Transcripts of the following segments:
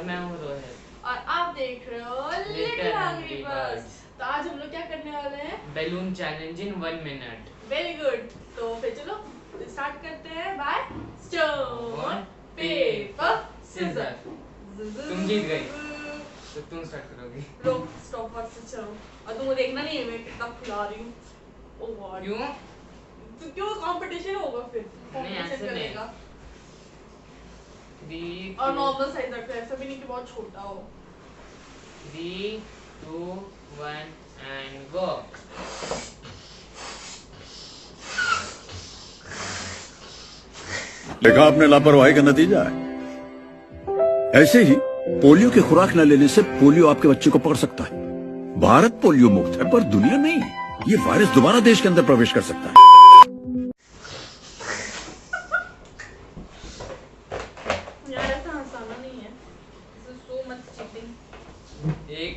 और मैं हूँ रोहित और आप देख रहे हो लिटिल हंग्री बर्ड्स। तो आज हम लोग क्या करने वाले हैं? Balloon challenge in 1 minute. Very good. तो फिर चलो स्टार्ट करते हैं बाय स्टोन पेपर सीजर। तुम जीत गई तो तुम स्टार्ट करोगी। रोक स्टॉप और से चलो। और तुमको देखना नहीं है मैं कितना खिला रही हूँ। ओह गॉड क्यों? तो क्यों कंपटीशन होगा फिर? नहीं, ऐसे कंपटीशन नहीं। करेगा। 3 और 2 नॉर्मल साइज रखो, ऐसा भी नहीं कि बहुत छोटा हो। 3 2 1 एंड गो। देखा आपने लापरवाही का नतीजा है। ऐसे ही पोलियो की खुराक न लेने से पोलियो आपके बच्चे को पकड़ सकता है। भारत पोलियो मुक्त है पर दुनिया नहीं। ये वायरस दोबारा देश के अंदर प्रवेश कर सकता है। यार ऐसा हंसाना नहीं है। This is so much cheating. एक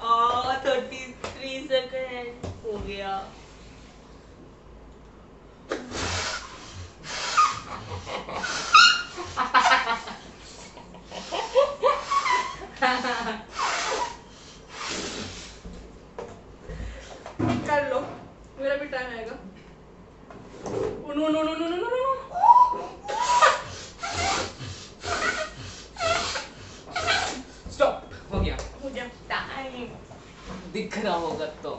और 33 सेकंड हो गया। कर लो, मेरा भी टाइम आएगा। No no no no no no. Stop. हो गया टाइम दिख रहा होगा तो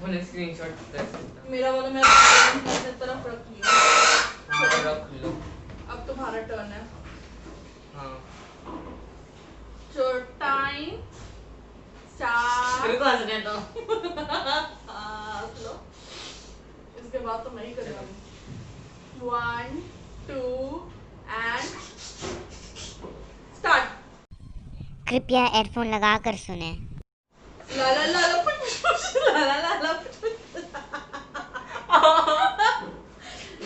मैंने स्क्रीनशॉट कर सकता। मेरा वाला मैं अपने तरफ रख लिया। हाँ रख लो। अब तुम्हारा टर्न है। हाँ तो टाइम स्टार्ट। मेरे को हंसने दो। लो। इसके बाद तो मैं ही करूँगा। 1 2 एंड स्टार्ट। कृपया एयरफोन लगाकर सुने। ला ला ला ला ला ला ला ला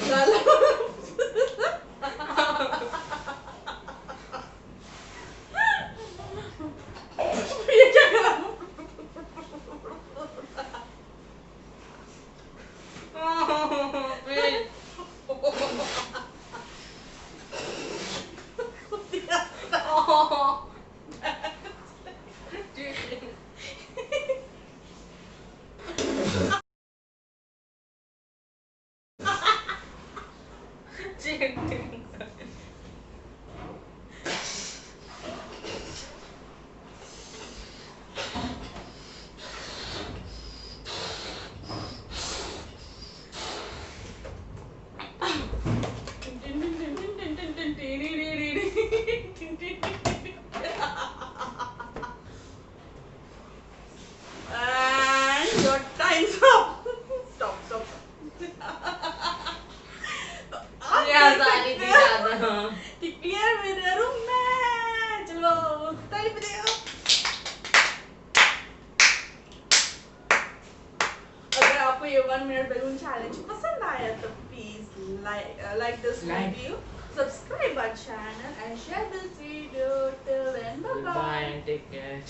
ला ला। ये क्या कर रहा हूँ? And your time's up. Stop, stop, यार मेरे रूम में चलो ताली बजाओ। अगर आपको ये 1 मिनट बैलून चैलेंज पसंद आया तो please like this video, subscribe our channel and share this video. Till then, bye bye. Bye, take care.